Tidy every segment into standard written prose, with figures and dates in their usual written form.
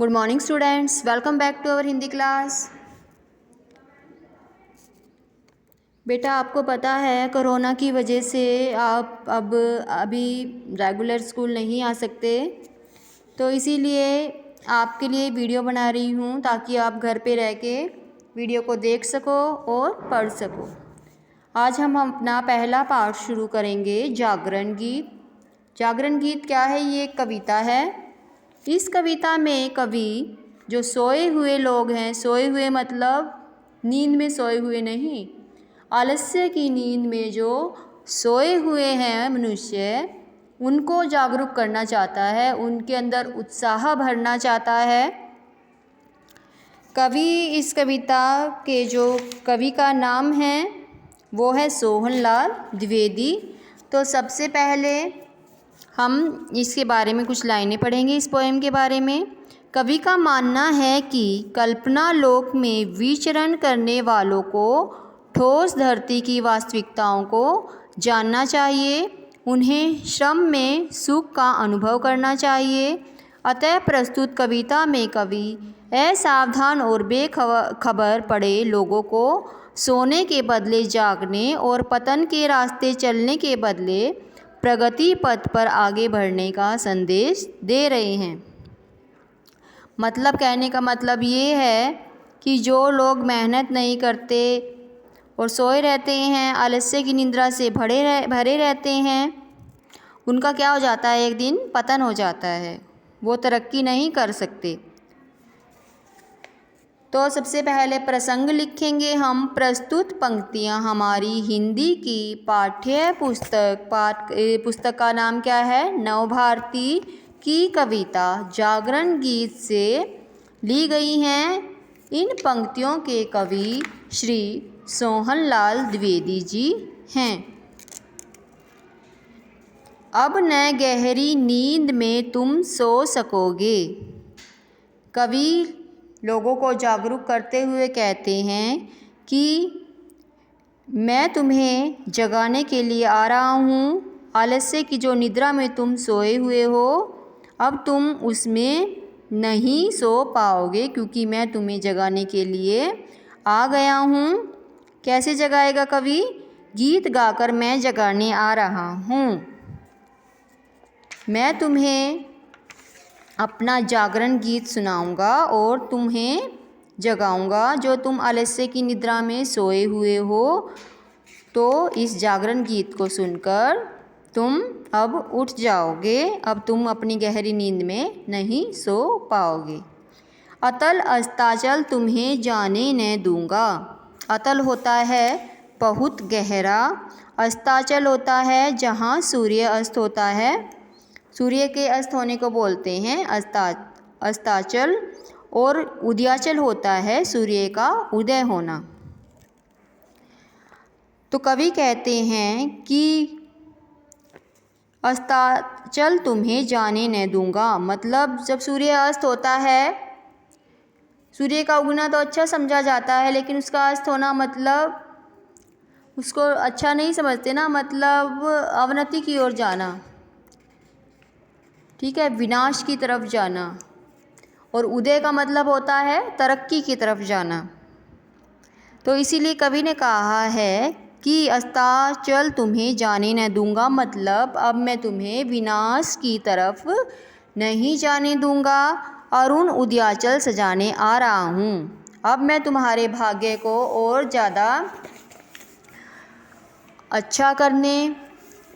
Good morning students, welcome back to our Hindi class. बेटा आपको पता है कोरोना की वजह से आप अभी रेगुलर स्कूल नहीं आ सकते, तो इसीलिए आपके लिए वीडियो बना रही हूँ ताकि आप घर पे रह के वीडियो को देख सको और पढ़ सको। आज हम अपना पहला पाठ शुरू करेंगे जागरण गीत। जागरण गीत क्या है? ये एक कविता है। इस कविता में कवि जो सोए हुए लोग हैं, सोए हुए मतलब नींद में सोए हुए नहीं, आलस्य की नींद में जो सोए हुए हैं मनुष्य, उनको जागरूक करना चाहता है, उनके अंदर उत्साह भरना चाहता है। कवि इस कविता के जो कवि का नाम है वो है सोहनलाल द्विवेदी। तो सबसे पहले हम इसके बारे में कुछ लाइनें पढ़ेंगे इस पोएम के बारे में। कवि का मानना है कि कल्पना लोक में विचरण करने वालों को ठोस धरती की वास्तविकताओं को जानना चाहिए, उन्हें श्रम में सुख का अनुभव करना चाहिए। अतः प्रस्तुत कविता में कवि असावधान और बेखबर पड़े लोगों को सोने के बदले जागने और पतन के रास्ते चलने के बदले प्रगति पथ पर आगे बढ़ने का संदेश दे रहे हैं। मतलब कहने का मतलब ये है कि जो लोग मेहनत नहीं करते और सोए रहते हैं, आलस्य की निद्रा से भरे रहते हैं, उनका क्या हो जाता है? एक दिन पतन हो जाता है, वो तरक्की नहीं कर सकते। तो सबसे पहले प्रसंग लिखेंगे हम। प्रस्तुत पंक्तियाँ हमारी हिंदी की पाठ्य पुस्तक का नाम क्या है? नवभारती की कविता जागरण गीत से ली गई हैं। इन पंक्तियों के कवि श्री सोहनलाल द्विवेदी जी हैं। अब न गहरी नींद में तुम सो सकोगे। कवि लोगों को जागरूक करते हुए कहते हैं कि मैं तुम्हें जगाने के लिए आ रहा हूँ। आलस्य की जो निद्रा में तुम सोए हुए हो, अब तुम उसमें नहीं सो पाओगे, क्योंकि मैं तुम्हें जगाने के लिए आ गया हूँ। कैसे जगाएगा कवि? गीत गाकर मैं जगाने आ रहा हूँ। मैं तुम्हें अपना जागरण गीत सुनाऊंगा और तुम्हें जगाऊंगा। जो तुम आलस्य की निद्रा में सोए हुए हो, तो इस जागरण गीत को सुनकर तुम अब उठ जाओगे। अब तुम अपनी गहरी नींद में नहीं सो पाओगे। अतल अस्ताचल तुम्हें जाने न दूंगा। अतल होता है बहुत गहरा, अस्ताचल होता है जहाँ सूर्य अस्त होता है। सूर्य के अस्त होने को बोलते हैं अस्ताचल, और उदयाचल होता है सूर्य का उदय होना। तो कवि कहते हैं कि अस्ताचल तुम्हें जाने न दूंगा, मतलब जब सूर्य अस्त होता है, सूर्य का उगना तो अच्छा समझा जाता है, लेकिन उसका अस्त होना मतलब उसको अच्छा नहीं समझते ना, मतलब अवनति की ओर जाना, ठीक है, विनाश की तरफ जाना। और उदय का मतलब होता है तरक्की की तरफ जाना। तो इसीलिए कवि ने कहा है कि अस्ताचल तुम्हें जाने न दूंगा, मतलब अब मैं तुम्हें विनाश की तरफ नहीं जाने दूंगा, अरुण उदयाचल सजाने आ रहा हूँ। अब मैं तुम्हारे भाग्य को और ज़्यादा अच्छा करने,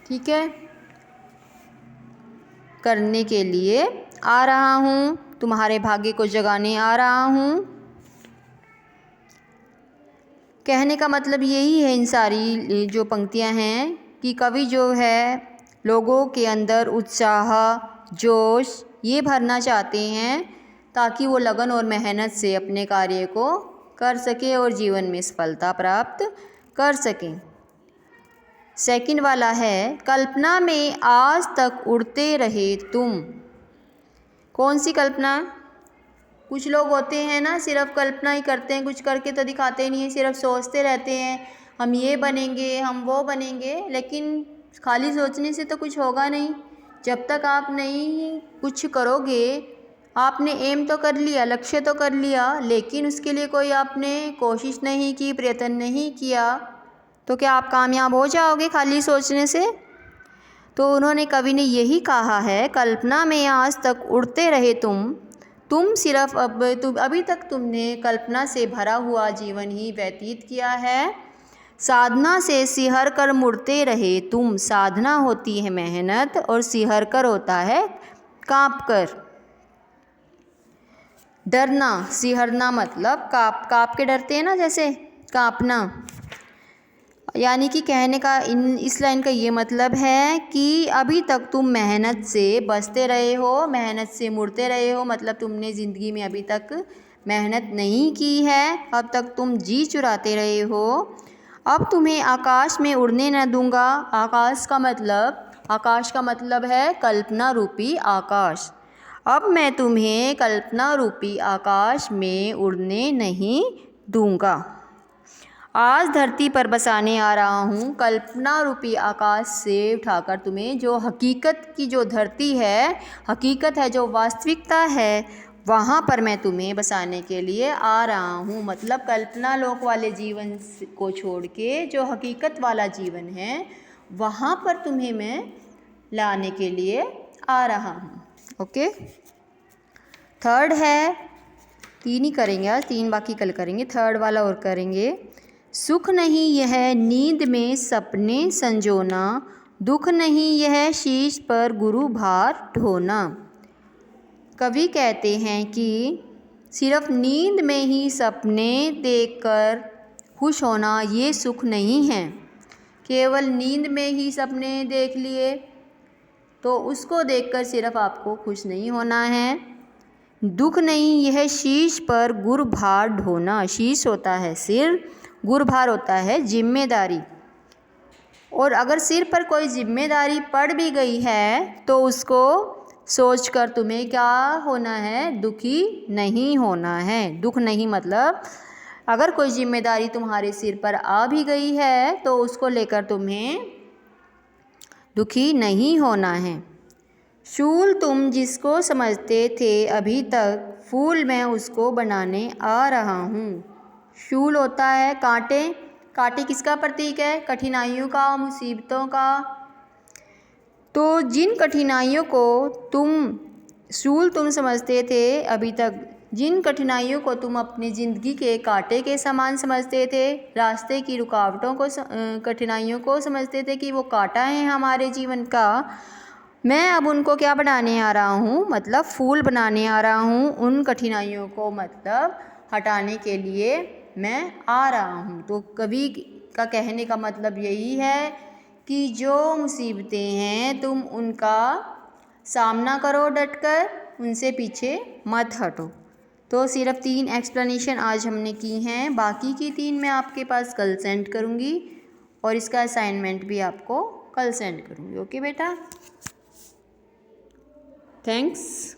ठीक है, करने के लिए आ रहा हूँ, तुम्हारे भाग्य को जगाने आ रहा हूँ। कहने का मतलब यही है इन सारी जो पंक्तियाँ हैं कि कवि जो है लोगों के अंदर उत्साह, जोश ये भरना चाहते हैं, ताकि वो लगन और मेहनत से अपने कार्य को कर सके और जीवन में सफलता प्राप्त कर सकें। सेकंड वाला है, कल्पना में आज तक उड़ते रहे तुम। कौन सी कल्पना? कुछ लोग होते हैं ना, सिर्फ कल्पना ही करते हैं, कुछ करके तो दिखाते नहीं हैं, सिर्फ सोचते रहते हैं हम ये बनेंगे, हम वो बनेंगे, लेकिन खाली सोचने से तो कुछ होगा नहीं। जब तक आप नहीं कुछ करोगे, आपने एम तो कर लिया, लक्ष्य तो कर लिया, लेकिन उसके लिए कोई आपने कोशिश नहीं की, प्रयत्न नहीं किया, तो क्या आप कामयाब हो जाओगे खाली सोचने से? तो उन्होंने, कवि ने यही कहा है, कल्पना में आज तक उड़ते रहे तुम सिर्फ अभी तक तुमने कल्पना से भरा हुआ जीवन ही व्यतीत किया है। साधना से सिहर कर मुड़ते रहे तुम। साधना होती है मेहनत और सिहर कर होता है काँप कर। डरना, सिहरना मतलब काँप के डरते हैं ना, जैसे काँपना। यानी कि कहने का इस लाइन का ये मतलब है कि अभी तक तुम मेहनत से बचते रहे हो, मेहनत से मुड़ते रहे हो, मतलब तुमने ज़िंदगी में अभी तक मेहनत नहीं की है, अब तक तुम जी चुराते रहे हो। अब तुम्हें आकाश में उड़ने न दूंगा। आकाश का मतलब है कल्पना रूपी आकाश। अब मैं तुम्हें कल्पना रूपी आकाश में उड़ने नहीं दूंगा। आज धरती पर बसाने आ रहा हूँ कल्पना रूपी आकाश से उठाकर तुम्हें, जो हकीकत की जो धरती है, हकीकत है, जो वास्तविकता है, वहाँ पर मैं तुम्हें बसाने के लिए आ रहा हूँ। मतलब कल्पना लोक वाले जीवन को छोड़ के जो हकीकत वाला जीवन है, वहाँ पर तुम्हें मैं लाने के लिए आ रहा हूँ। ओके, थर्ड है, 3 ही करेंगे आज, 3 बाकी कल करेंगे, थर्ड वाला और करेंगे। सुख नहीं यह नींद में सपने संजोना, दुख नहीं यह शीश पर गुरु भार ढोना। कवि कहते हैं कि सिर्फ नींद में ही सपने देखकर खुश होना ये सुख नहीं है। केवल नींद में ही सपने देख लिए तो उसको देखकर सिर्फ आपको खुश नहीं होना है। दुख नहीं यह शीश पर गुरु भार ढोना। शीश होता है सिर, गुरु भार होता है जिम्मेदारी। और अगर सिर पर कोई जिम्मेदारी पड़ भी गई है तो उसको सोचकर तुम्हें क्या होना है, दुखी नहीं होना है। दुख नहीं मतलब अगर कोई जिम्मेदारी तुम्हारे सिर पर आ भी गई है तो उसको लेकर तुम्हें दुखी नहीं होना है। शूल तुम जिसको समझते थे अभी तक, फूल मैं उसको बनाने आ रहा हूँ। शूल होता है कांटे। कांटे किसका प्रतीक है? कठिनाइयों का, मुसीबतों का। तो जिन कठिनाइयों को शूल तुम समझते थे अभी तक, जिन कठिनाइयों को तुम अपनी ज़िंदगी के कांटे के समान समझते थे, रास्ते की रुकावटों को, कठिनाइयों को समझते थे कि वो कांटा है हमारे जीवन का, मैं अब उनको क्या बनाने आ रहा हूँ, मतलब फूल बनाने आ रहा हूँ। उन कठिनाइयों को मतलब हटाने के लिए मैं आ रहा हूँ। तो कवि का कहने का मतलब यही है कि जो मुसीबतें हैं तुम उनका सामना करो डटकर, उनसे पीछे मत हटो। तो सिर्फ 3 एक्सप्लेनेशन आज हमने की हैं, बाकी की 3 मैं आपके पास कल सेंड करूँगी और इसका असाइनमेंट भी आपको कल सेंड करूँगी। ओके बेटा, थैंक्स।